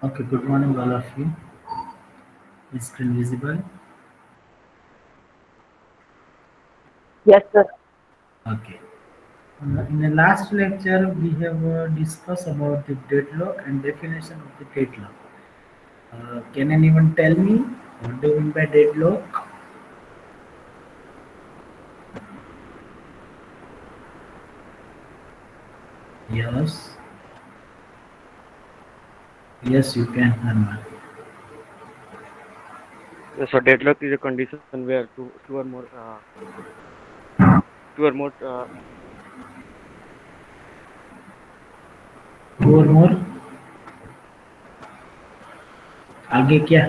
Okay, good morning, all of you. Is screen visible? Yes, sir. Okay. In the last lecture, we have discussed about the deadlock and definition of the deadlock. Can anyone tell me what do you mean by deadlock? Yes, yes, you can, Herman. So deadlock is a condition where two or more Two or more. आगे क्या?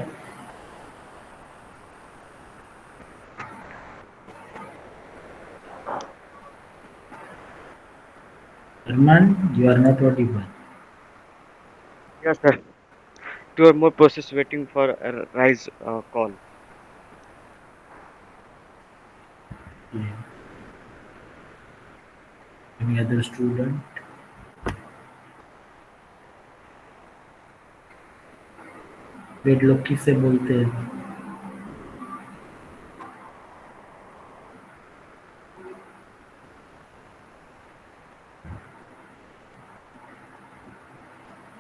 Herman, you are not audible. yes sir, two or more process waiting for a rise call. Yeah. Any other student? Deadlock किसे बोलते हैं?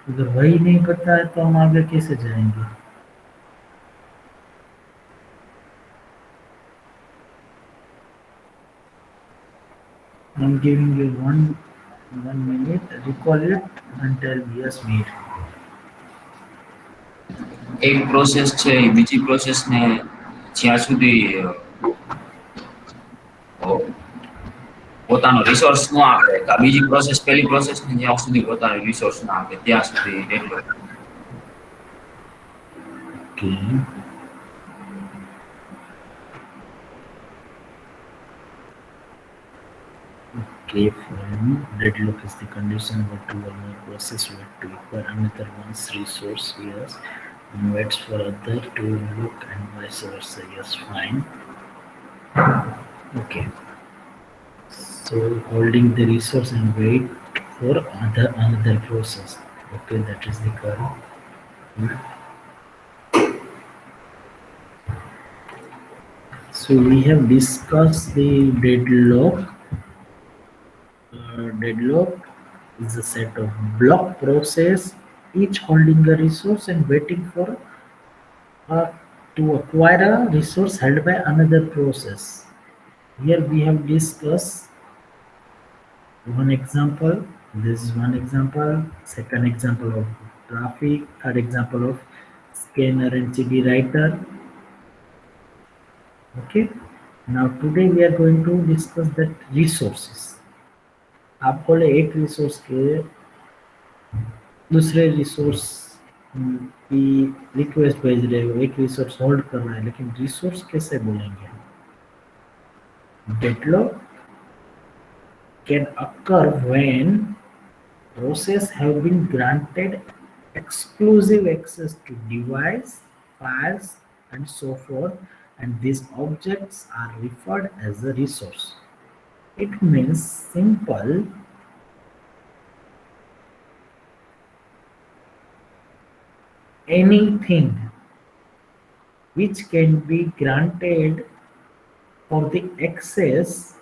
अगर वही नहीं पता है तो हम आगे कैसे जाएंगे? I'm giving you one minute. Recall it and tell me yes, Mir. એક પ્રોસેસ છે એ બીજી પ્રોસેસને જ્યાં સુધી પોતાનો રિસોર્સ ન આપે કે બીજી પ્રોસેસ પહેલી પ્રોસેસને જ્યાં સુધી પોતાનો રિસોર્સ ના આપે ત્યાં સુધી deadlock. Okay. Okay, fine. Deadlock is the condition where two or more process wait to acquire another one's resource, yes, and waits for other to look and vice versa, yes, fine. Okay. So holding the resource and wait for another process. Okay, that is the correct. So we have discussed the deadlock. Deadlock is a set of block process, each holding a resource and waiting for uh, to acquire a resource held by another process. Here we have discussed one example. This is one example. Second example of traffic. Third example of scanner and CD writer. Okay. Now today we are going to discuss that resources. आप बोले एक resource के दूसरे resource की request भेज रहे हो, एक रिसोर्स होल्ड कर रहा है, लेकिन रिसोर्स कैसे बोलेंगे? Deadlock can occur when process have been granted exclusive access to device, files, and so forth, and these objects are referred as a resource. It means simple anything which can be granted for the access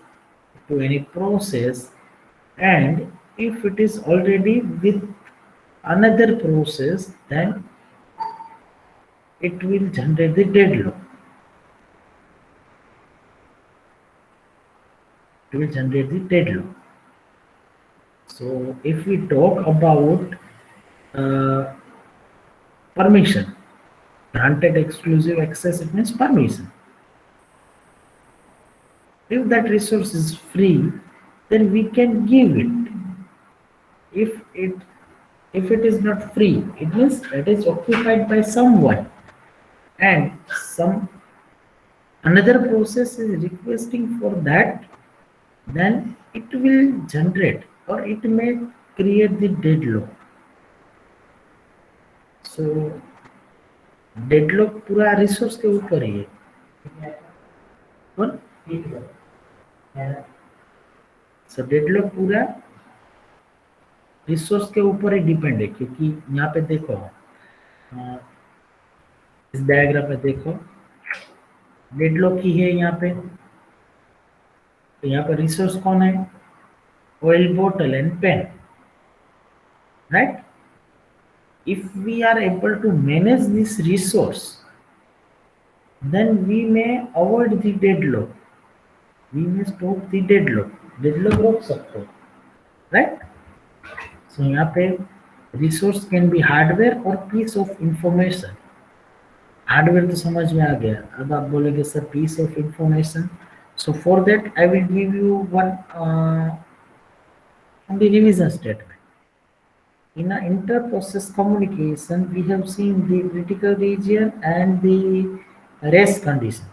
to any process, and if it is already with another process, then it will generate the deadlock. It will generate the deadlock. So if we talk about uh, permission, granted exclusive access, it means permission. If that resource is free, then we can give it. If it is not free, it means it is occupied by someone, and some another process is requesting for that, then it will generate or it may create the deadlock. So deadlock पूरा resource के ऊपर ही है. कौन? सो deadlock पूरा resource के ऊपर ही depend है, क्योंकि यहाँ पे देखो इस डायग्राम में देखो डेडलॉक की है यहाँ पे, तो यहाँ पर रिसोर्स कौन है? Oil bottle and pen, right? If we are able to manage this resource, then we may avoid the deadlock. We may stop the deadlock. Deadlock रोक सकते हो, right? So यहाँ पे resource can be hardware or piece of information. Hardware तो समझ में आ गया. अब आप बोलेंगे sir piece of information. So for that I will give you one on the revision statement. In an inter-process communication, we have seen the critical region and the rest condition.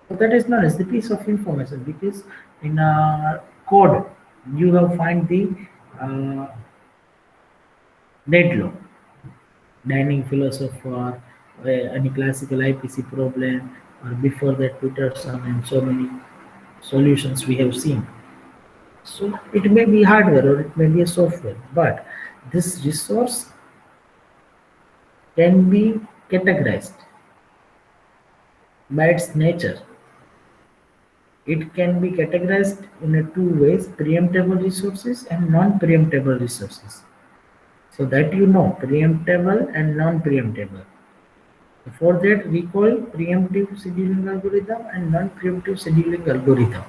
So that is known as the piece of information, because in a code you have find the deadlock, dining philosopher, any classical IPC problem, or before that Peterson, and so many solutions we have seen. So it may be hardware or it may be a software, but this resource can be categorized by its nature. It can be categorized in two ways: preemptible resources and non-preemptible resources. So that you know, preemptible and non-preemptible. For that, we call preemptive scheduling algorithm and non-preemptive scheduling algorithm.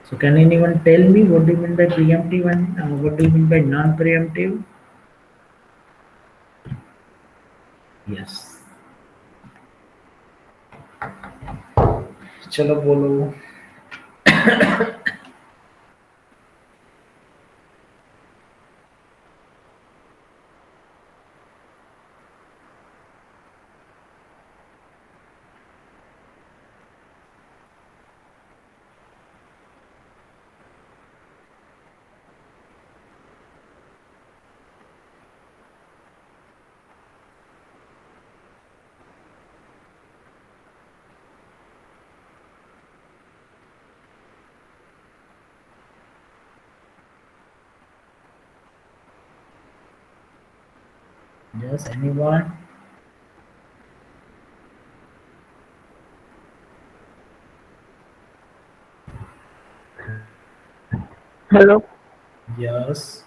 So can anyone tell me what do you mean by preemptive and what do you mean by non-preemptive? Yes. चलो बोलो. Yes, anyone? Hello. Yes.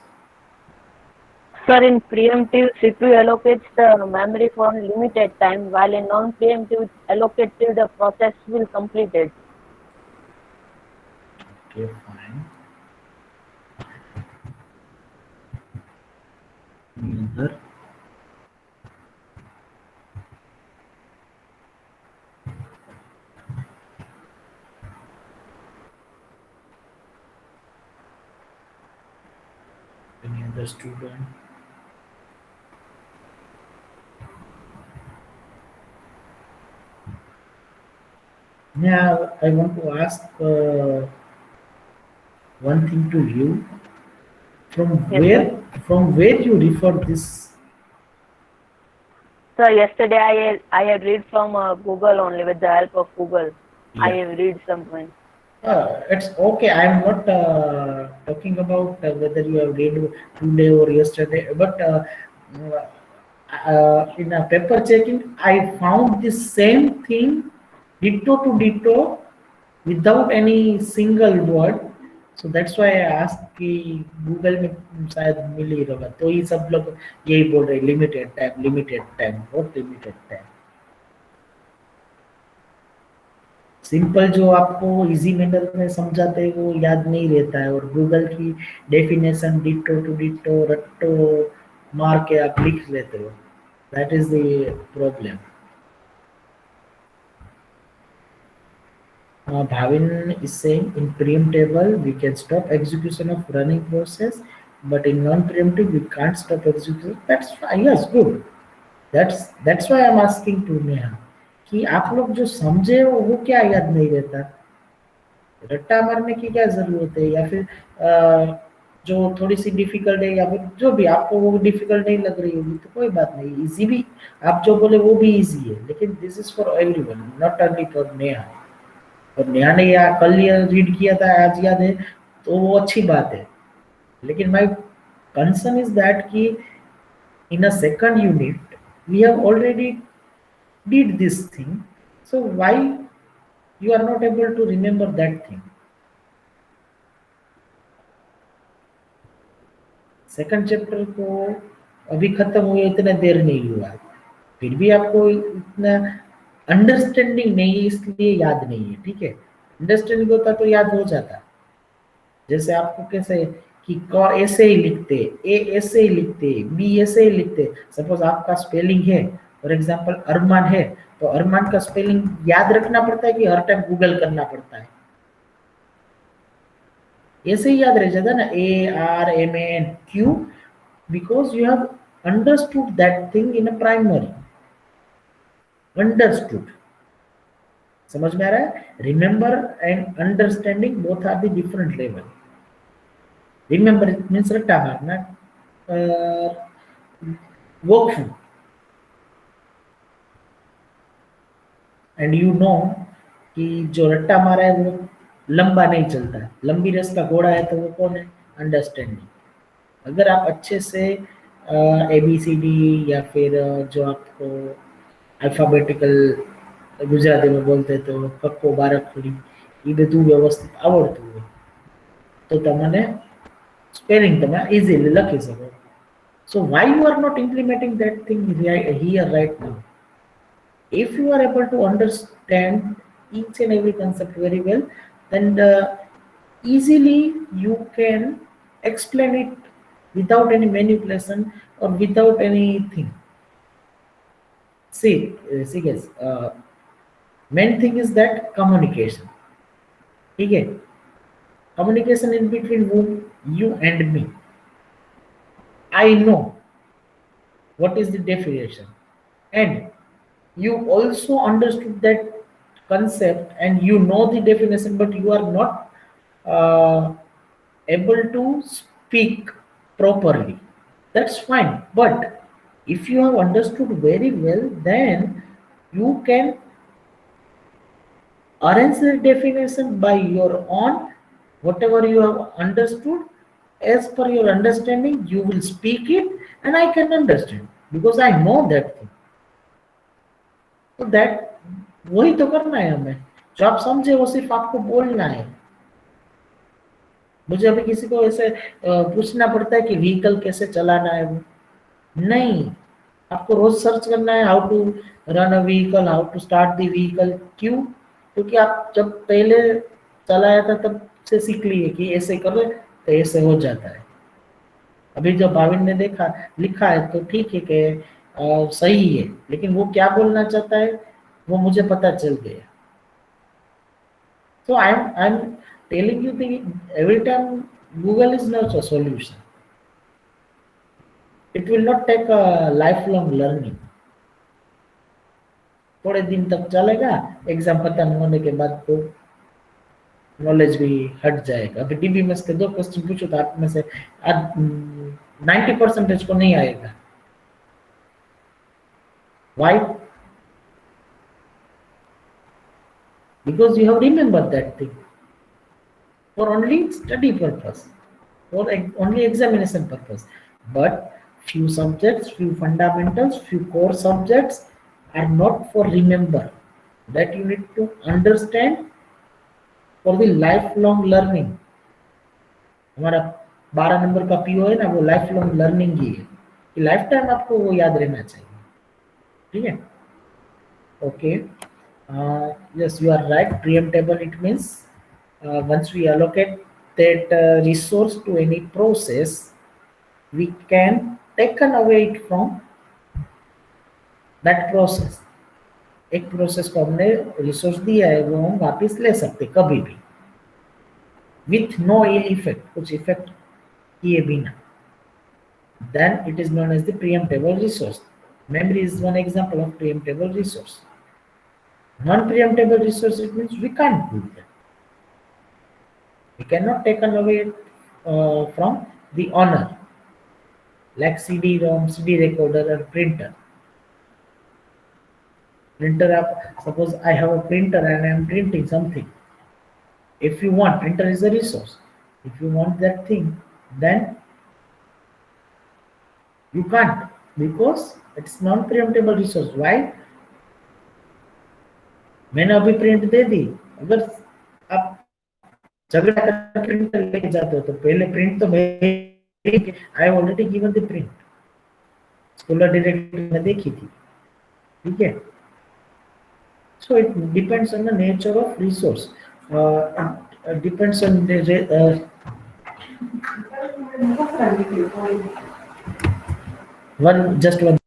Sir, in preemptive, CPU allocates the memory for limited time, while in non-preemptive allocated, the process will complete it. Okay, fine. Any other? Any other student? Yeah, I want to ask one thing to you. Yes, From where you refer this? Sir, yesterday I had read from Google only with the help of Google. I Yeah. have read something. It's okay. I'm not talking about whether you have read today or yesterday, but in a paper checking, I found the same thing, ditto to ditto, without any single word. So that's why I asked कि Google में शायद मिल ही रहा, तो ये सब लोग यही बोल रहे लिमिटेड टाइम बहुत लिमिटेड टाइम. सिंपल जो आपको इजी मैनर में समझाते हैं वो याद नहीं रहता है, और गूगल की डेफिनेशन डिट्टो टू डिट्टो रट्टो मार के आप लिख लेते हो. That is the problem. Bhavin is saying in preemptible we can stop execution of running process, but in non-preemptive we can't stop execution. That's fine. Yes, good. That's why I'm asking to Neha कि आप लोग जो समझे हो वो क्या याद नहीं रहता. रट्टा मारने की क्या जरूरत है, या फिर जो थोड़ी सी डिफिकल्ट है, या फिर जो भी आपको वो डिफिकल्ट नहीं लग रही होगी तो कोई बात नहीं. इजी भी आप जो बोले वो भी इजी है, लेकिन this is for everyone, not only for Neha. और नेहा ने कल रीड किया था, आज याद है, तो वो अच्छी बात है. लेकिन माय कंसर्न इज दैट कि in a second unit we have already did this thing, so why you are not able to remember that thing? Second chapter को अभी खत्म हुए इतना देर नहीं हुआ, फिर भी आपको इतना अंडरस्टैंडिंग नहीं है इसलिए याद नहीं है, ठीक है। अंडरस्टैंडिंग होता तो याद हो जाता। जैसे आपको कैसे कि क ऐसे ही लिखते, ए ऐसे ही लिखते, बी ऐसे ही लिखते। सपोज आपका स्पेलिंग है फॉर एग्जांपल अरमान है, तो अरमान का स्पेलिंग याद रखना पड़ता है कि हर टाइम गूगल करना पड़ता है? ऐसे ही याद रह जाता ना, ARMAN, because you have understood that thing in a primary. Understood, समझ में आ रहा है? Remember and understanding both are the different level. Remember means रट्टा मारना, वर्कफुल, एंड यू नो कि जो रट्टा मारा है वो लंबा नहीं चलता है, लंबी रेस का घोड़ा है, तो वो कौन है? अंडरस्टैंडिंग। अगर आप अच्छे से ABCD या फिर जो आपको अल्फाबेटिकल गुजराती में बोलते तो कक्को बारकड़ी ये બધું વ્યવસ્થિત આવડતું હોય તો તમને સ્પેલિંગ તમે ઇઝીલી લખી શકો. So why you are not implementing that thing here right now? If you are able to understand each and every concept very well, then easily you can explain it without any manipulation or without anything. See guys, main thing is that communication. Okay, communication in between whom? You and me. I know what is the definition, and you also understood that concept and you know the definition, but you are not able to speak properly. That's fine, but if you have understood very well, then you can arrange the definition by your own. Whatever you have understood, as per your understanding, you will speak it and I can understand because I know that thing. तो that वही तो करना है हमें, जो आप समझे वो सिर्फ आपको बोलना है। मुझे अभी किसी को ऐसे पूछना पड़ता है कि व्हीकल कैसे चलाना है, वो नहीं, आपको रोज सर्च करना है how to run a vehicle, how to start the vehicle. क्यों? क्योंकि आप जब पहले चलाया था तब से सीख लिए कि ऐसे करो तो ऐसे हो जाता है। अभी जो भाविन ने देखा लिखा है तो ठीक है कि सही है, लेकिन वो क्या बोलना चाहता है वो मुझे पता चल गया। So I'm telling you that every time Google is not a solution. It will not take a lifelong learning. थोड़े दिन तक चलेगा, एग्जाम खत्म होने के बाद तो नॉलेज भी हट जाएगा। अभी DBMS के 2 क्वेश्चन पूछो तो आप में से 90% को नहीं आएगा। Why? Because you have remembered that thing for only study purpose, for only examination purpose. But few subjects, few fundamentals, few core subjects are not for remember, that you need to understand for the lifelong learning. हमारा 12 number का PO है ना, वो life long learning ही है कि life time आपको वो याद रहना चाहिए, ठीक है? Okay, yes, you are right. Preemptible, it means once we allocate that resource to any process, we can take away it from that process. एक प्रोसेस को हमने रिसोर्स दिया है वो हम वापस ले सकते कभी भी, with no ill effect, कुछ इफेक्ट किए बिना. Then it is known as the preemptible resource. Memory is one example of preemptible resource. Non-preemptible resource, it means we can't do that. We cannot take away from the owner, like CD-ROM, CD recorder or printer. Printer, suppose I have a printer and I am printing something. If you want, printer is a resource. If you want that thing, then you can't because it's non preemptible resource. Why? मैंने अभी print दे दी. अगर आप झगड़ा करके printer लेके जाते हो तो पहले प्रिंट तो I already given the print. Schuler directory में देखी थी. ठीक है. So it depends on the nature of resource. Depends on the one just one.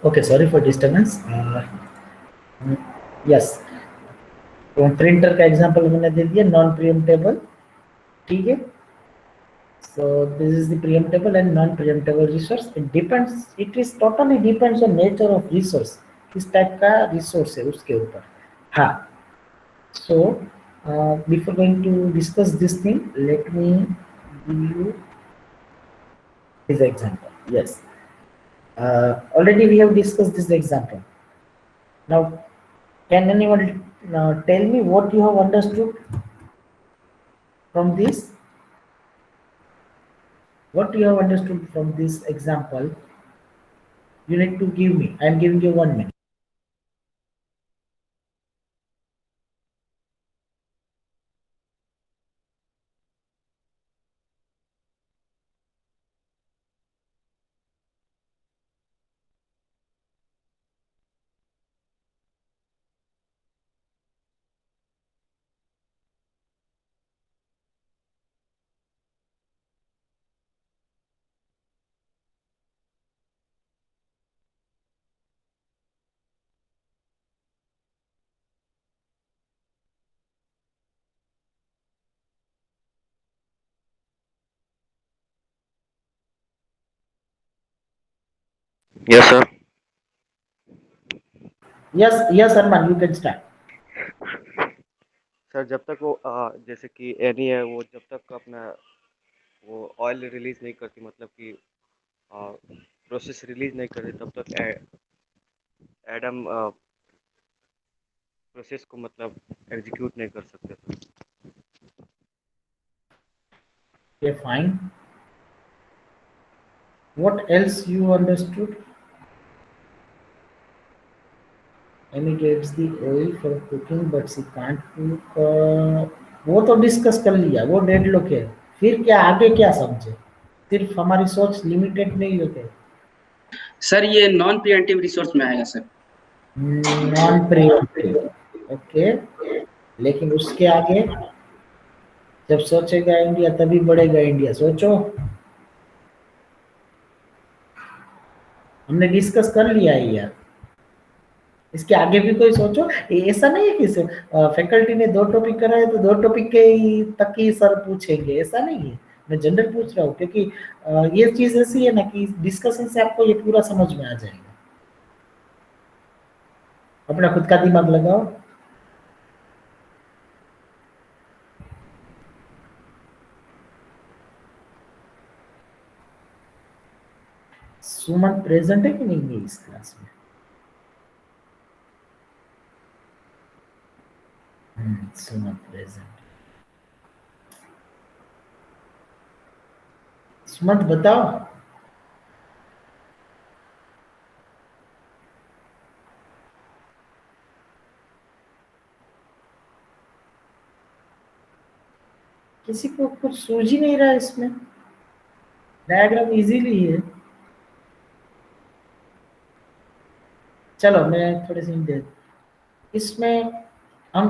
Okay, sorry for disturbance. Yes, तो प्रिंटर का एग्जांपल मैंने दे दिया नॉन प्रीएम्प्टेबल. ठीक है. So this is the preemptible and non-preemptible resource. It depends. It is totally depends on nature of resource. किस type का resource है उसके ऊपर. हाँ. So before going to discuss this thing, let me give you this example. Yes. Already we have discussed this example. Now, can anyone tell me what you have understood from this? What you have understood from this example? You need to give me. I am giving you 1 minute. Yes, sir. Yes, Arman, you can start. Sir जब तक वो जैसे कि any है वो जब तक अपना वो ऑयल रिलीज नहीं करती मतलब कि प्रोसेस रिलीज नहीं करती तब तक एडम प्रोसेस को मतलब एग्जीक्यूट नहीं कर सकते. Okay, fine. What else you understood? Amy gets the oil for cooking, but she can't cook. वो तो डिस्कस कर लिया. वो डेडलॉक है. फिर क्या आगे क्या समझे? सिर्फ हमारी सोच लिमिटेड नहीं होते. सर ये नॉन प्रिएम्प्टिव रिसोर्स में आएगा सर. Non pre-emptive. ओके. लेकिन उसके आगे जब सोचेगा इंडिया तभी बढ़ेगा इंडिया. सोचो. हमने डिस्कस कर लिया है यार. इसके आगे भी कोई सोचो. ऐसा नहीं है कि फैकल्टी ने 2 टॉपिक कराए तो 2 टॉपिक के ही तक ही सर पूछेंगे. ऐसा नहीं है. मैं जनरल पूछ रहा हूँ क्योंकि ये चीज ऐसी है ना कि डिस्कशन से आपको ये पूरा समझ में आ जाएगा. अपना खुद का दिमाग लगाओ. सुमन प्रेजेंट है कि नहीं है इस क्लास में? सुमन प्रेजेंट। सुमन बताओ। किसी को कुछ सूझ ही नहीं रहा इसमें, डायग्राम इजीली है। चलो मैं थोड़ी सी दे, इसमें हम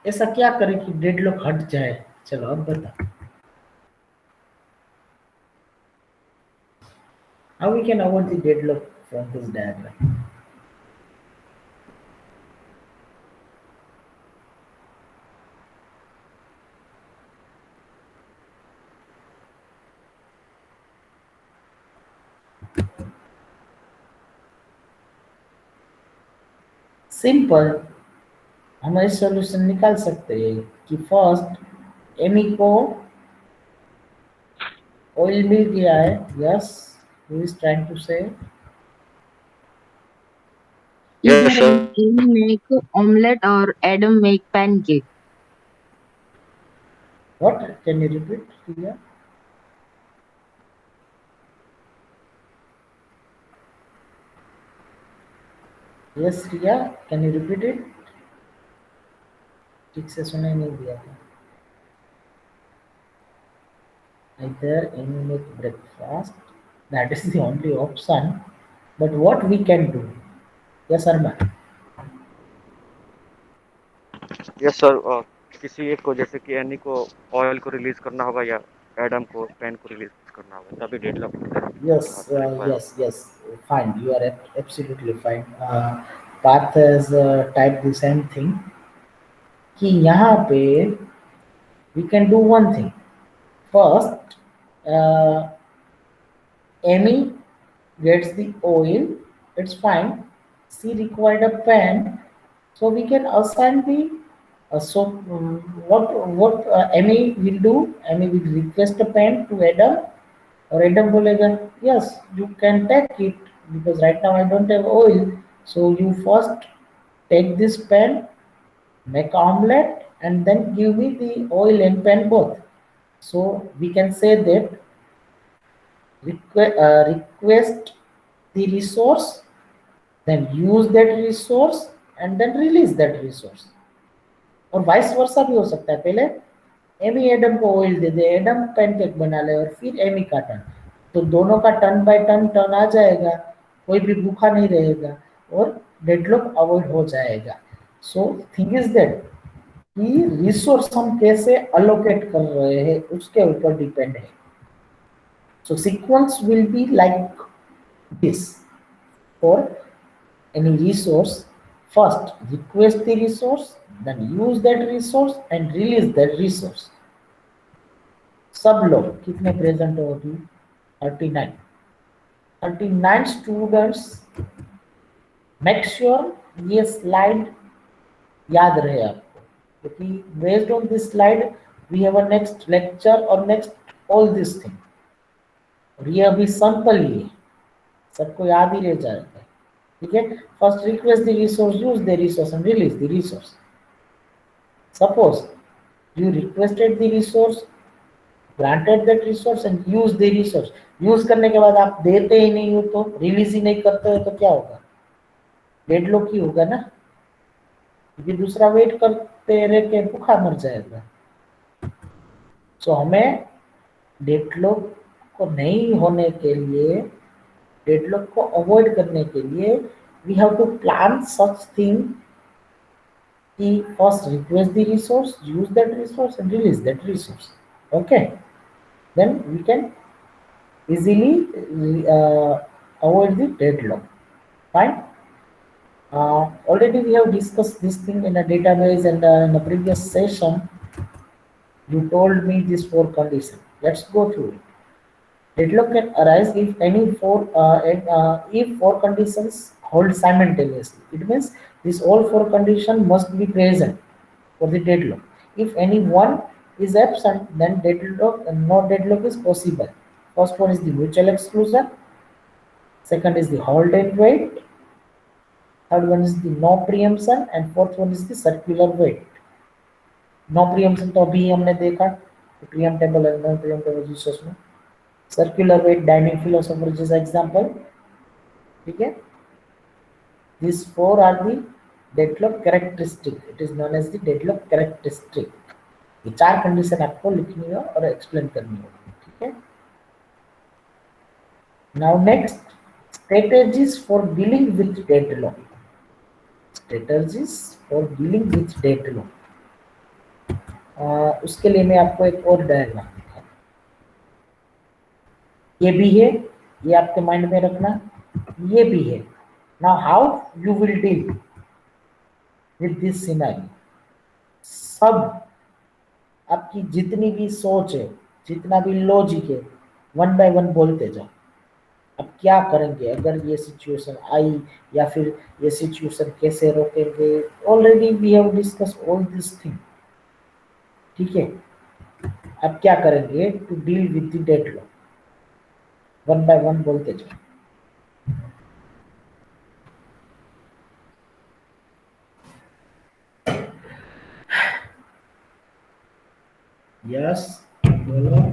ऐसा क्या करें कि डेडलॉक हट जाए? चलो अब बता, how we can avoid the deadlock from this diagram? Simple, हम ऐसे सॉल्यूशन निकाल सकते हैं कि फर्स्ट एमी को ऑयल मिल गया है। Yes, who is trying to say? Yes, Either sir. Amy make omelette or Adam make pancake. What? Can you repeat, Priya? Yes, Priya, can you repeat it? ठीक से सुनाई नहीं दिया था। Either Amy make breakfast, that is the only option. But what we can do? Yes, Arman. Yes sir, किसी एक को जैसे कि एनी को ऑयल को रिलीज करना होगा या एडम को पेन को रिलीज करना होगा, तभी deadlock Yes, yes, fine. You are absolutely fine. Path has typed the same thing. कि यहाँ पे we can do one thing. First, Amy gets the oil. It's fine. She required a pan, so we can assign the. What Amy will do? Amy will request a pan to Adam. और Adam बोलेगा yes you can take it because right now I don't have oil, so you first take this pan, make omelette and then give me the oil and pan both. So we can say that request the resource, then use that resource and then release that resource. और vice versa भी हो सकता है, पहले Amy Adam को oil दे दे, Adam pancake बना ले और फिर एमी का टर्न, तो दोनों का टर्न बाय टर्न आ जाएगा, कोई भी भूखा नहीं रहेगा और डेडलॉक अवॉइड हो जाएगा। सो थिंग इज दैट कि रिसोर्स हम कैसे अलोकेट कर रहे हैं उसके ऊपर डिपेंड है। So sequence will be like this for any resource, first request the resource, then use that resource and release that resource. सब लोग कितने प्रेजेंट हो अभी? 39 स्टूडेंट्स। मेक श्योर ये स्लाइड याद रहे आपको, क्योंकि based on this slide we have a next lecture और नेक्स्ट ऑल दिस थिंग, और ये अभी सैंपल ही है, सबको याद ही रह जाएगा। ठीक है, first request the resource, use the resource and release the resource. Suppose you requested the resource, granted that resource and use the resource. Use करने के बाद आप देते ही नहीं हो तो, रिलीज ही नहीं करते हो तो क्या होगा? डेडलॉक ही होगा ना, क्योंकि दूसरा वेट करते रह के भूखा मर जाएगा। सो हमें डेडलॉक को नहीं होने के लिए, डेडलॉक को अवॉइड करने के लिए we have to plan such thing कि first request the resource, use that resource and release that resource. Okay, then we can easily avoid the deadlock. Fine. Already we have discussed this thing in a database and in a previous session you told me these 4 conditions. Let's go through it. Deadlock can arise if if 4 conditions hold simultaneously. It means these all 4 conditions must be present for the deadlock. If any one is absent, then deadlock and no deadlock is possible. First one is the mutual exclusion. second is the hold and wait, third one is the no preemption, and fourth one is the circular wait. No preemption तो अभी हमने देखा preemptable and non preemptable resource में circular wait dining philosopher जैसा example, ठीक है। This four are the deadlock characteristic, it is known as the deadlock characteristic. ये चार कंडीशन आपको लिखनी है और एक्सप्लेन करनी होगी, ठीक है। Now next, strategies for dealing with deadlock, strategies for dealing with deadlock. उसके लिए मैं आपको एक और डायग्राम दिखा, ये भी है, ये आपके माइंड में रखना, ये भी है। Now how you will deal with this scenario, सब आपकी जितनी भी सोच है, जितना भी लॉजिक है, वन बाय वन बोलते जाओ। अब क्या करेंगे अगर ये सिचुएशन आई, या फिर ये सिचुएशन कैसे रोकेंगे। Already we have discuss all this thing, ठीक है। अब क्या करेंगे to deal with the deadlock, one by one बोलते जाओ। यस, बोलो।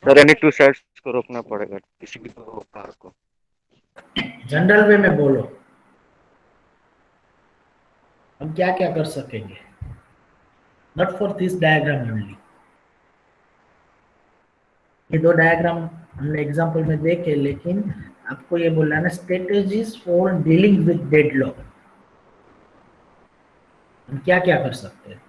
सर एनी टू साइड्स को रोकना पड़ेगा, किसी भी दो कार को। जनरल वे में बोलो, हम क्या क्या कर सकेंगे, not for this diagram only. ये दो डायग्राम हमने एग्जांपल में देखे, लेकिन आपको ये बोलना है ना, strategies for dealing with deadlock, हम क्या क्या कर सकते हैं।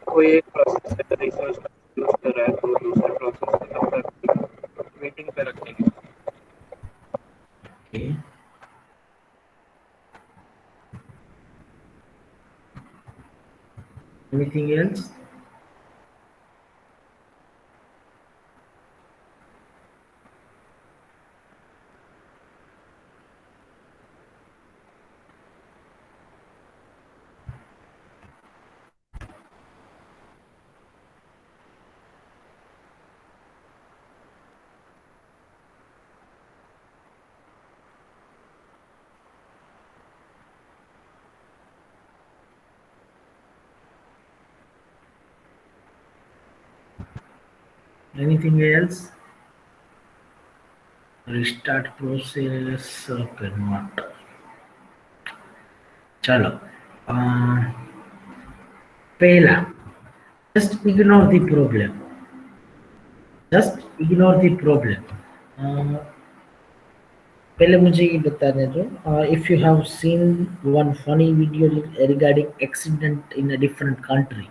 कोई एक प्रोसेस रिसर्च यूज कर रहा है तो दूसरे प्रोसेस को तब तक वेटिंग पे रखेंगे। Okay. Anything else? Anything else? Restart process cannot. चलो, पहला, just ignore the problem. Just ignore the problem. पहले मुझे ये बताने दो, if you have seen one funny video regarding accident in a different country.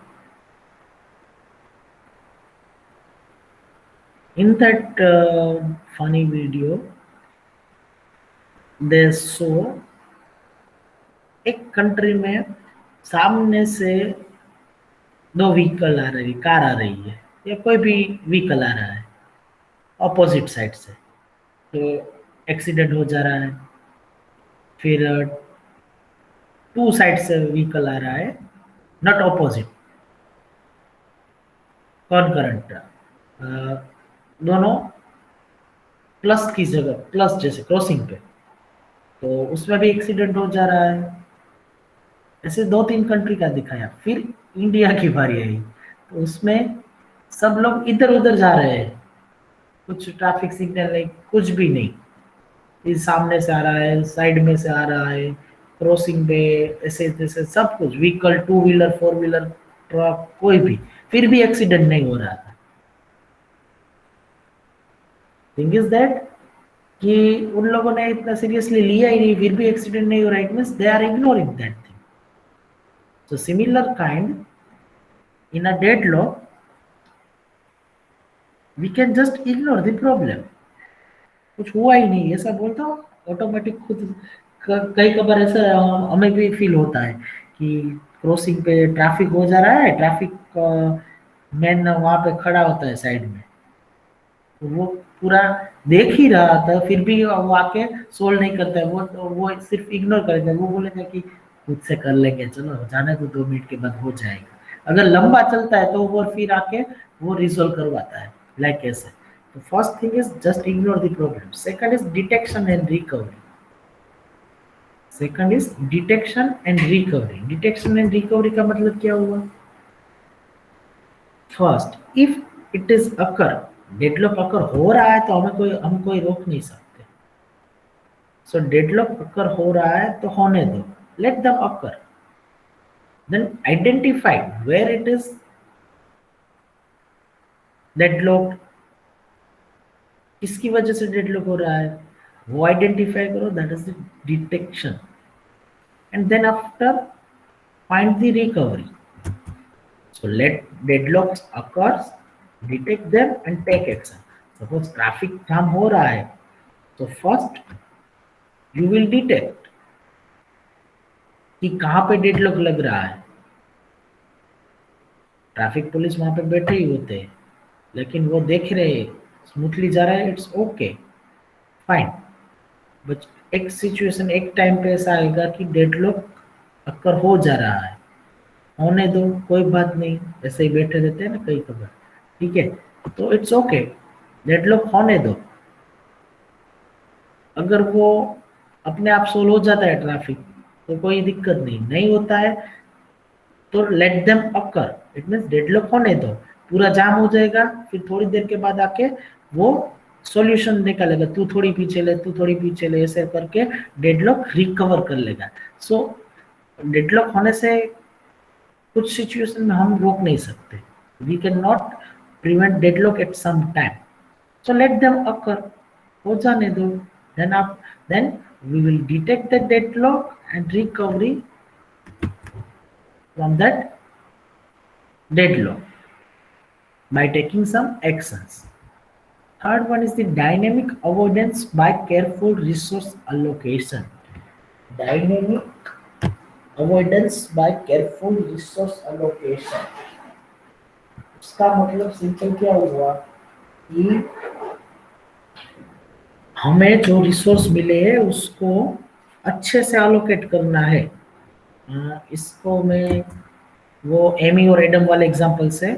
In that funny video, they show एक country में सामने से दो व्हीकल आ रही, कार आ रही है या कोई भी व्हीकल आ रहा है ऑपोजिट साइड से, तो एक्सीडेंट हो जा रहा है। फिर टू साइड से व्हीकल आ रहा है, नॉट ऑपोजिट, कॉन्करेंट, दोनों प्लस की जगह, प्लस जैसे क्रॉसिंग पे, तो उसमें भी एक्सीडेंट हो जा रहा है। ऐसे दो तीन कंट्री का दिखाया। फिर इंडिया की बारी आई, तो उसमें सब लोग इधर उधर जा रहे हैं, कुछ ट्रैफिक सिग्नल नहीं, कुछ भी नहीं, इस सामने से आ रहा है, साइड में से आ रहा है, क्रॉसिंग पे ऐसे जैसे सब कुछ, vehicle, two wheeler, four wheeler, truck, कोई भी, फिर भी एक्सीडेंट नहीं हो रहा था। थिंग इज दैट कि उन लोगों ने इतना सीरियसली लिया ही नहीं, फिर भी एक्सीडेंट नहीं हो रहा, it means they are ignoring that thing. So similar kind, in a deadlock we can just ignore the problem, कुछ हुआ ही नहीं ऐसा बोलता हूँ, ऑटोमेटिक खुद कई कबार ऐसा हमें भी फील होता है कि क्रॉसिंग पे ट्रैफिक हो जा रहा है, ट्रैफिक मैन वहां पे खड़ा होता है साइड में, तो वो पूरा देख ही रहा था फिर भी वो आके सोल्व नहीं करता है, वो सिर्फ इग्नोर करता है, वो बोलेगा कि खुद से कर लेंगे, चलो जाने तो 2 मिनट के बाद हो जाएगा। अगर लंबा चलता है तो वो फिर आके वो रिजोल्व करवाता है, लाइक ऐसे। तो first thing is just ignore the problem, second is detection and recovery. Second is detection and recovery. Detection and recovery का मतलब क्या हुआ? First, if it is occur, deadlock occur हो रहा है तो हम कोई रोक नहीं सकते। सो डेडलॉक अकर हो रहा है तो होने दो, let them occur. Then identify where it is deadlock, किसकी वजह से डेडलॉक हो रहा है वो आइडेंटिफाई करो, that is the detection. And then after find the recovery. So let deadlocks occurs, detect them and take action. Suppose traffic jam हो रहा है, तो first you will detect कि कहाँ पे डेडलॉक लग रहा है। ट्रैफिक पुलिस वहां पे बैठे ही होते हैं, लेकिन वो देख रहे स्मूथली जा रहा है, इट्स ओके फाइन। बट एक सिचुएशन एक टाइम पे ऐसा आएगा कि डेडलॉक अक्कर हो जा रहा है, होने दो, कोई बात नहीं, ऐसे ही बैठे रहते हैं ना कई खबर, ठीक है, तो इट्स ओके, डेडलॉक होने दो। अगर वो अपने आप सोल्व हो जाता है ट्रैफिक तो कोई दिक्कत नहीं, नहीं होता है तो late them occur, it means deadlock होने दो, पूरा जाम हो जाएगा, फिर थोड़ी देर के बाद आके वो सॉल्यूशन निकालेगा, तू थोड़ी पीछे ले, तू थोड़ी पीछे ले, ऐसे करके डेडलॉक रिकवर कर लेगा। सो डेडलॉक होने से कुछ सिचुएशन में हम रोक नहीं सकते, we can not prevent deadlock at some time, so let them occur, हो जाने दो। then we will detect the deadlock and recovery from that deadlock by taking some actions. Third one is the dynamic avoidance by careful resource allocation. Dynamic avoidance by careful resource allocation. इसका मतलब simple क्या हुआ कि हमें जो resource मिले हैं उसको अच्छे से अलोकेट करना है। इसको मैं वो एमी और एडम वाले एग्जांपल से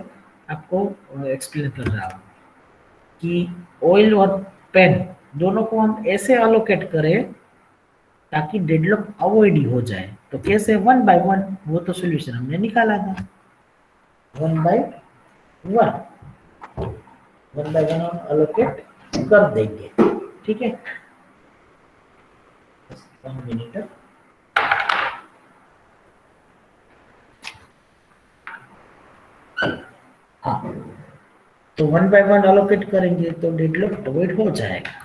आपको एक्सप्लेन कर रहा हूँ कि ऑयल और पेन दोनों को हम ऐसे अलोकेट करें ताकि डेडलॉक अवॉइड हो जाए। तो कैसे? 1 by 1, वो तो सॉल्यूशन हमने निकाला था, 1 by 1 हम अलोकेट कर देंगे, ठीक है। 1 मिनट। हाँ, तो 1 by 1 अलोकेट करेंगे तो डेडलॉक अवॉइड हो जाएगा।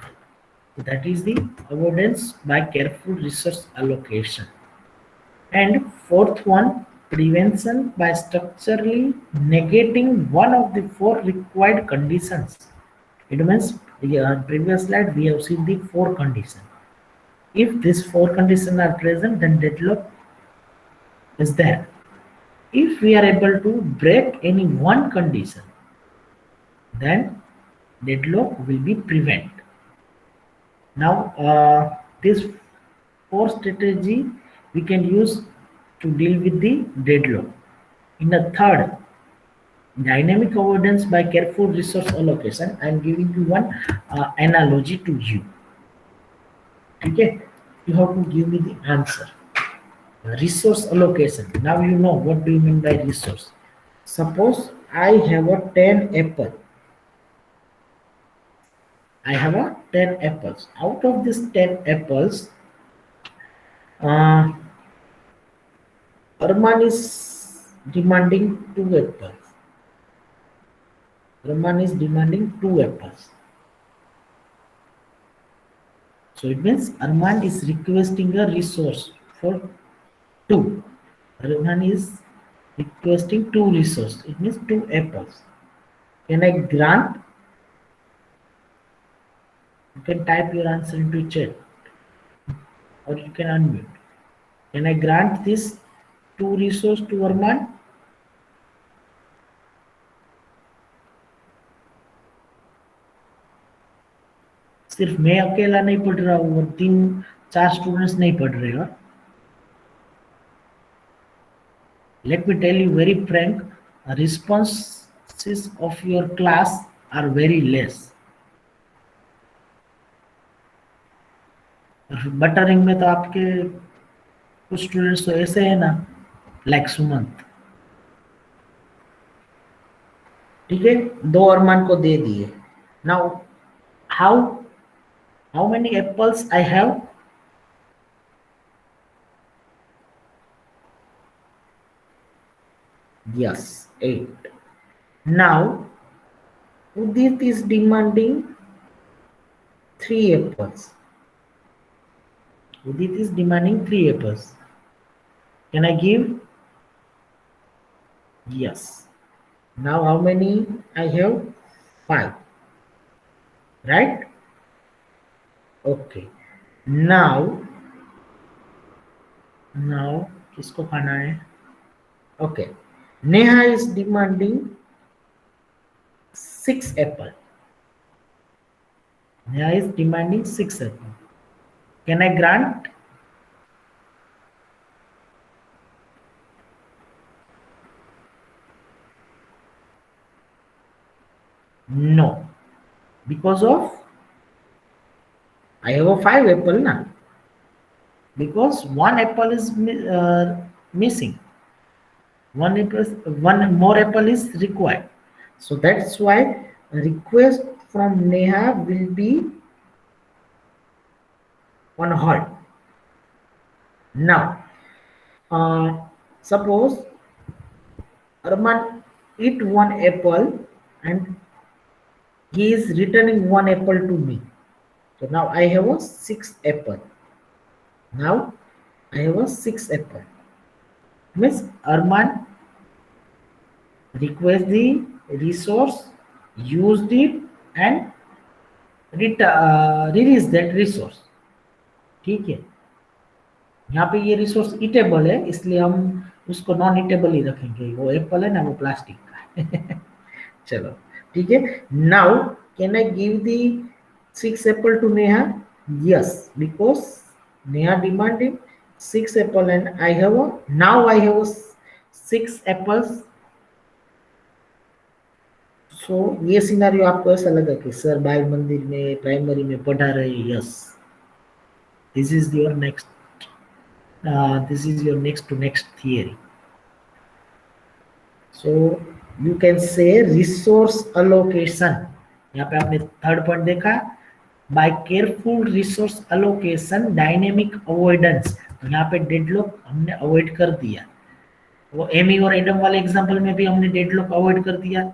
That is the avoidance by careful resource allocation. And fourth one, prevention by structurally negating one of the 4 required conditions. It means in previous slide we have seen the 4 conditions. If these 4 conditions are present, then deadlock is there. If we are able to break any one condition, then deadlock will be prevented. Now this 4 strategy we can use to deal with the deadlock. In the third, dynamic avoidance by careful resource allocation, I am giving you one analogy to you. Okay, you have to give me the answer. Resource allocation. Now you know what do you mean by resource. Suppose I have a 10 apple. I have a 10 apples. Out of these 10 apples, Arman is demanding 2 apples. Arman is demanding 2 apples. So it means Arman is requesting a resource for 2. Arman is requesting 2 resources. It means 2 apples. Can I grant? You can type your answer into chat. or you can unmute. Can I grant this 2 resource to Arman? सिर्फ मैं अकेला नहीं पढ़ रहा हूँ और 3-4 students नहीं पढ़ रहे हैं. Let me tell you very frank, responses of your class are very less. Buttering में तो आपके कुछ स्टूडेंट्स तो ऐसे है ना, लाइक सुमंत. ठीक है, 2 अरमान को दे दिए. Now how many apples I have? Yes, 8. Now Udit is demanding 3 apples. Udit is demanding 3 apples. Can I give? Yes. Now how many I have? 5. Right? Okay. Now किसको खाना है? Okay. Neha is demanding 6 apple. Neha is demanding 6 apple. Can I grant? No. Because of I have a 5 apple now. Because 1 apple is missing. One more apple is required. So that's why request from Neha will be on hold. Now, suppose Arman eat 1 apple and he is returning 1 apple to me. So now I have a 6 apple. Now I have a 6 apple. Means Arman request the resource, used it and release that resource. ठीक है, यहाँ पे ये resource eatable है इसलिए हम उसको non eatable ही रखेंगे. वो एप्पल है ना, वो प्लास्टिक का. चलो ठीक है. Now can I give the 6 apple to Neha? Yes, because Neha demanding 6 apple and I have 6 apples. So ये सिनारियो आपको ऐसा लगा कि सर बाल मंदिर में प्राइमरी में पढ़ा रहे? Yes, this is your next to next theory. So you can say resource allocation. यहाँ पे आपने थर्ड पॉइंट देखा, by careful resource allocation dynamic avoidance. तो यहाँ पे डेडलॉक हमने अवॉइड कर दिया. वो एमी और एडम वाले एग्जांपल में भी हमने डेडलॉक अवॉइड कर दिया.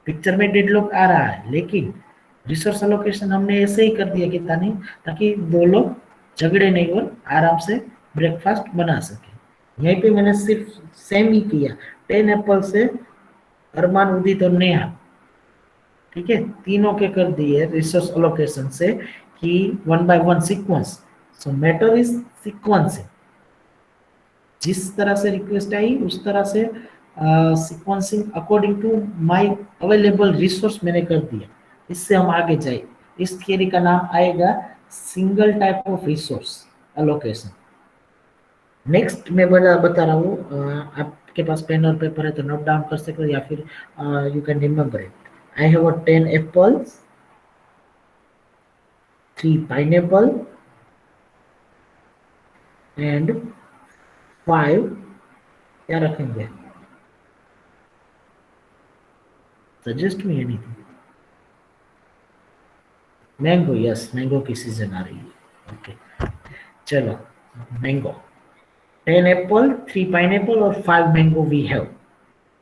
पिक्चर में डेडलॉक आ रहा है लेकिन रिसोर्स अलोकेशन हमने ऐसे ही कर दिया कि ताकि 2 लोग झगड़े नहीं और आराम से ब्रेकफास्ट बना सके. यहीं पे मैंने सिर्फ सेम ही किया. 10 एप्पल से अरमान, उदित और नेहा, ठीक है, तीनों के कर दिए रिसोर्स अलोकेशन से कि 1 by 1 sequence. So matter is sequencing. जिस तरह से रिक्वेस्ट आई उस तरह से sequencing according to my available resource मैंने कर दिया. इससे हम आगे जाए. इस थियरी का नाम आएगा single type of resource allocation. Next मैं बता रहा हूँ. आपके पास पेन और पेपर है तो नोट डाउन कर सकते हो या फिर you can remember it. I have 10 apples, 3 pineapple and 5 क्या रखेंगे? Suggest me anything. Mango. Yes, mango की सीजन आ रही है. ओके, चलो मैंगो. 10 एप्पल, 3 पाइनएप्पल और 5 mango we have.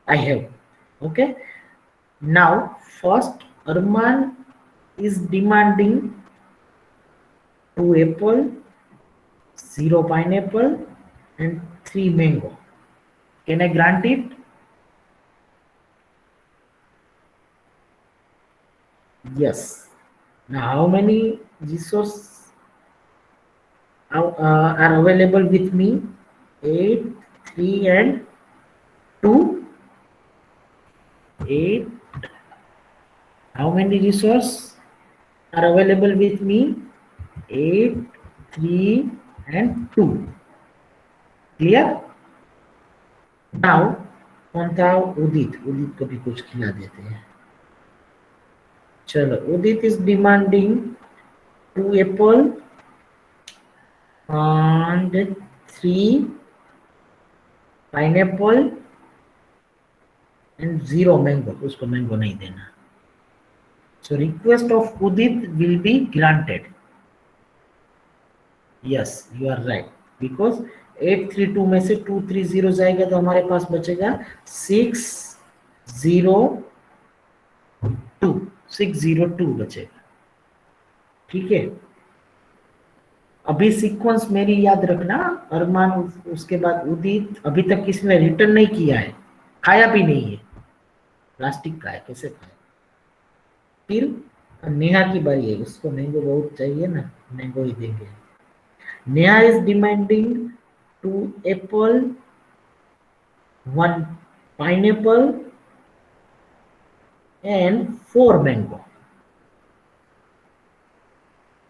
I have. Okay. Now first Armaan is demanding 2 apple, 0 pineapple and 3 mango. Can I grant it? Yes. Now how many resource are available with me 8, 3 and 2. 8. How many resources are available with me? 8, 3 and 2. Clear? Now कौन था? उदित को भी कुछ खिला देते हैं। चलो, उदित is demanding 2 apple and 3 pineapple and 0 mango. उसको मैंगो नहीं देना। So request of Udit will be granted. Yes, you are right. Because 832 में से 230 जाएगा तो हमारे पास बचेगा 602 बचेगा। ठीक है, अभी सीक्वेंस मेरी याद रखना। अरमान, उसके बाद उदित। अभी तक किसी ने रिटर्न नहीं किया है, खाया भी नहीं है, प्लास्टिक का है, कैसे खाए? फिर नेहा की बारी है, उसको मैंगो बहुत चाहिए ना, मैंगो ही देंगे। Neha is demanding 2 Apple, 1 pineapple and 4 mango.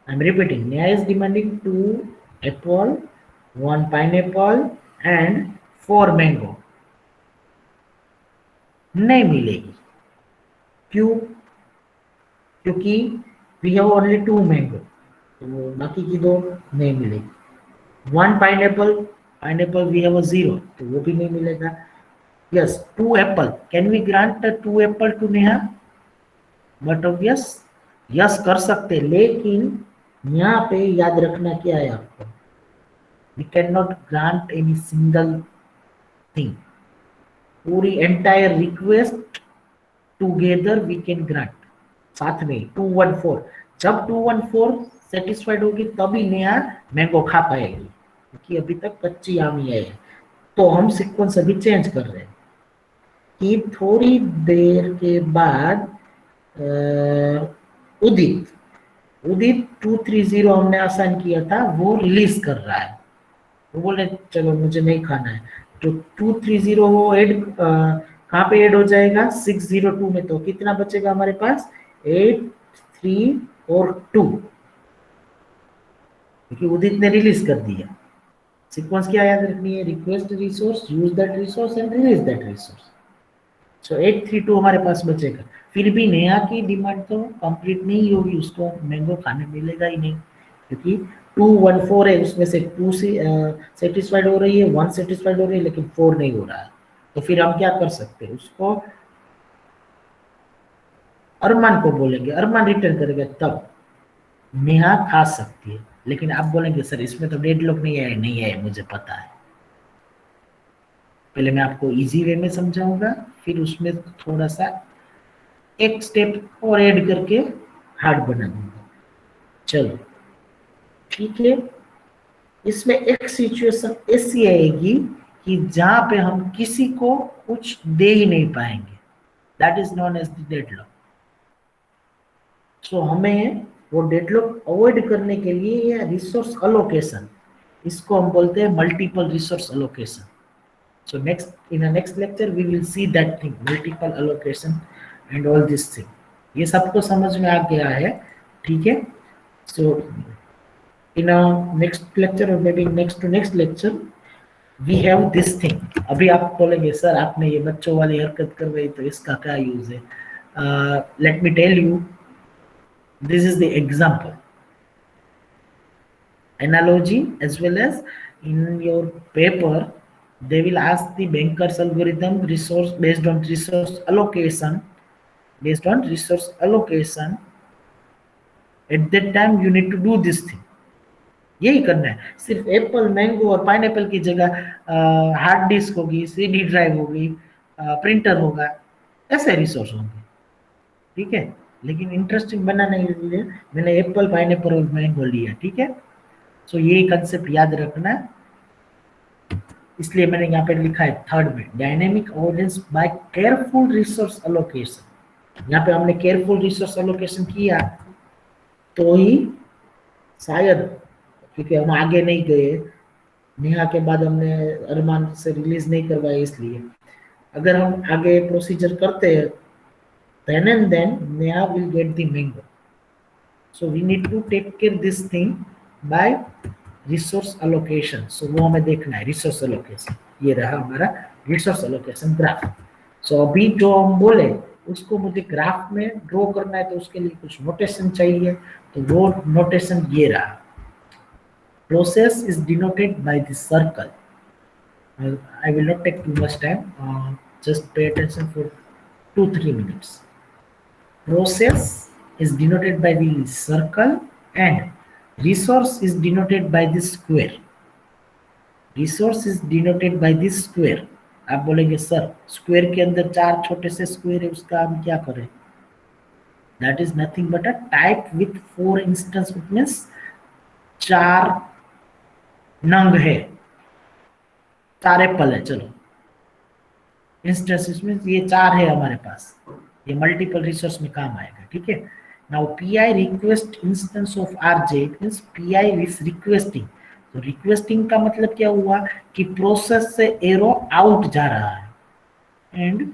I'm repeating. Neha is demanding 2 apple, 1 pineapple and 4 mango. नहीं मिलेगी। क्यों? क्योंकि we have only 2 mango, तो बाकी की 2 नहीं मिलेगी। 1 pineapple we have a 0, तो वो भी नहीं मिलेगा। Yes, 2 apple. Can we grant 2 apple to Neha? But obvious, yes कर सकते, लेकिन यहाँ पे याद रखना क्या है आपको? We cannot grant any single thing. पूरी entire request together we can grant. साथ में 214, जब 214 satisfied होगी तभी नेहा मैंगो खा पाएगी, क्योंकि अभी तक कच्ची आम ही है। तो हम सीक्वेंस अभी चेंज कर रहे हैं कि थोड़ी देर के बाद उदित 230 हमने आसान किया था, वो रिलीज कर रहा है। वो बोले चलो मुझे नहीं खाना है, तो 230 वो ऐड कहाँ पे ऐड हो जाएगा? 602 में। तो कितना बचेगा हमारे पास? 8, 3 और 2, क्योंकि उदित ने रिलीज कर दिया। सीक्वेंस क्या याद रखनी है? Request resource, use that resource and release that resource. So 832 हमारे पास बचेगा। फिर भी नेहा की डिमांड तो कंप्लीट नहीं होगी, उसको मैंगो खाने मिलेगा ही नहीं, क्योंकि 214 है, उसमें से 2 से सेटिस्फाइड हो रही है, 1 सेटिस्फाइड हो रही है, लेकिन 4 नहीं हो रहा है। तो फिर हम क्या कर सकते हैं? उसको अरमान को बोलेंगे, अरमान रिटर्न करेगा, तब नेहा खा सकती है। लेकिन आप बोलेंगे सर इसमें तो डेडलॉक नहीं है, मुझे पता है। पहले मैं आपको इजी वे में समझाऊंगा, फिर उसमें थोड़ा सा एक स्टेप और ऐड करके हार्ड बना दूंगा। चलो ठीक है, इसमें एक सिचुएशन ऐसी आएगी कि जहां पे हम किसी को कुछ दे ही नहीं पाएंगे, that is known as the deadlock. So हमें वो डेडलॉक अवॉइड करने के लिए ये रिसोर्स अलोकेशन, इसको हम बोलते हैं multiple resource allocation. So in the next lecture we will see that thing, multiple allocation and all this thing. ये सबको समझ में आ गया है? ठीक है। So in our next lecture or maybe next to next lecture we have this thing. अभी आप बोलेंगे सर आपने ये बच्चों वाली हरकत करवाई तो इसका क्या यूज है? Let me tell you, this is the example, analogy, as well as in your paper they will ask the Banker's algorithm resource based on resource allocation. At that time you need to do this thing. यही करना है। सिर्फ Apple, mango और pineapple की जगह hard disk होगी, CD drive होगी, printer होगा, ऐसे रिसोर्स होंगे। ठीक है, लेकिन इंटरेस्टिंग बनाने के लिए मैंने एप्पल, पाइनएप्पल और मैंगो लिया। ठीक है, सो ये कंसेप्ट याद रखना, इसलिए मैंने यहाँ पे लिखा है थर्ड में, dynamic avoidance by careful resource allocation. यहाँ पे हमने केयरफुल रिसोर्स अलोकेशन किया तो ही शायद, क्योंकि हम आगे नहीं गए, नेहा के बाद हमने अरमान से रिलीज नहीं करवाया, इसलिए अगर हम आगे प्रोसीजर करते हैं then and then Neha will get the mango. So we need to take care this thing by resource allocation. So वो हमें देखना है resource allocation. ये रहा हमारा resource allocation graph. So अभी जो हम बोले उसको मुझे ग्राफ में ड्रॉ करना है, तो उसके लिए कुछ नोटेशन चाहिए, तो वो नोटेशन ये रहा. Process is denoted by the circle. I will not take too much time. Just pay attention for 2-3 minutes. Process is denoted by the circle and resource is denoted by the square. Resource is denoted by this square. आप बोलेंगे sir square के अंदर 4 छोटे से square है, उसका हम क्या करें? That is nothing but a type with 4 instance, which means 4 नंग है, 4 एप्पल है. चलो इंस्टेंस में ये 4 है हमारे पास, ये मल्टीपल रिसोर्स में काम आएगा. ठीक है. Now P request instance of RJ, it means P is requesting. तो रिक्वेस्टिंग का मतलब क्या हुआ कि प्रोसेस से एरो आउट जा रहा है, and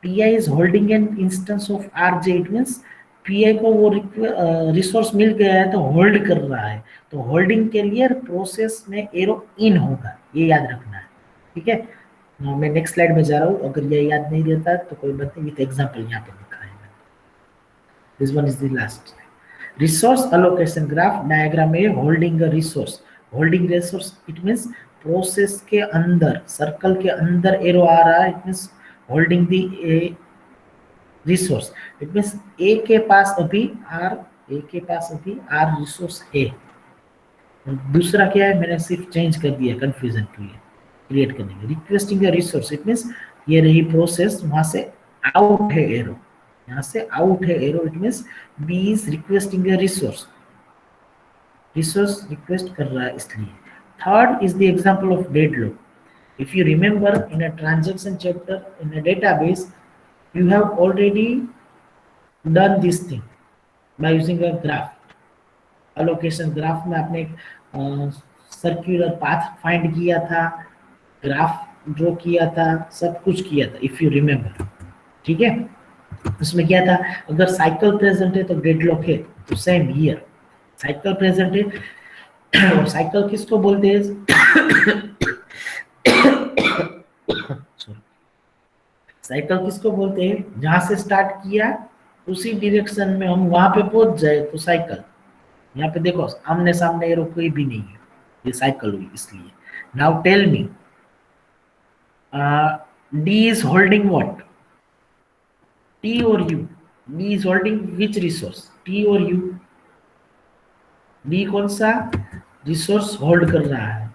P is holding an instance of RJ, it means P को वो रिसोर्स मिल गया है तो होल्ड कर रहा है. तो होल्डिंग के लिए प्रोसेस में एरो इन होगा, ये याद रखना है. ठीक है. मैं नेक्स्ट स्लाइड में जा रहा हूँ, अगर ये याद नहीं रहता तो कोई बात नहीं, विद एग्जांपल यहाँ पे लिखा है. This one is the last. Resource allocation graph diagram में holding a resource. Holding resource it means process के अंदर, सर्कल के अंदर एरो आ रहा है, it means holding the resource. It means A के पास अभी आर रिसोर्स है. दूसरा क्या है, मैंने सिर्फ चेंज कर दिया कंफ्यूजन के लिए क्रिएट करने के. Requesting a resource it means ये रही प्रोसेस, वहां से आउट है एरो, यहाँ से आउट है arrow, it means B is requesting a resource. Resource request कर रहा है इसलिए. Third is the example of deadlock. If you remember in a transaction chapter in a database, you have already done this thing by using a graph. Allocation graph में आपने circular path find किया था, graph draw किया था, सब कुछ किया था, इफ यू रिमेम्बर. ठीक है. उसमें क्या था, अगर साइकिल प्रेजेंट है तो डेडलॉक है. तो सेम हियर साइकिल प्रेजेंट है, और साइकिल किसको बोलते हैं? साइकिल किसको बोलते हैं? जहां से स्टार्ट किया उसी डायरेक्शन में हम वहां पे पहुंच जाए तो साइकिल. यहाँ पे देखो आमने सामने एरो कोई भी नहीं है, ये साइकिल हुई इसलिए. Now tell me, D is holding what, T और U? D is holding which resource, T और यू? डी कौन सा रिसोर्स होल्ड कर रहा है?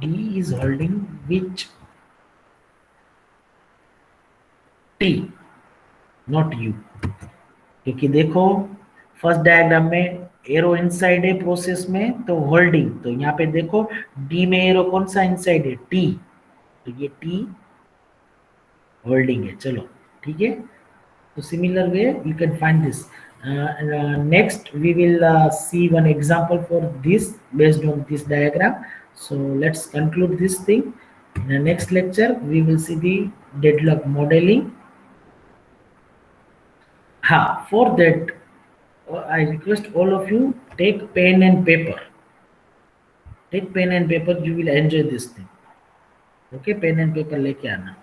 D is holding which? T, not U. क्योंकि देखो फर्स्ट डायग्राम में एरो इनसाइड है प्रोसेस में, तो होल्डिंग. तो यहाँ पे देखो D में एरो कौन सा इनसाइड है? T. तो ये T होल्डिंग है. चलो ठीक है. तो similar way you can find this. Next we will see one example for this based on this diagram. So let's conclude this thing. In the next lecture we will see the deadlock modeling. For that I request all of you take pen and paper. Take pen and paper, you will enjoy this thing. Okay, pen and paper लेके आना.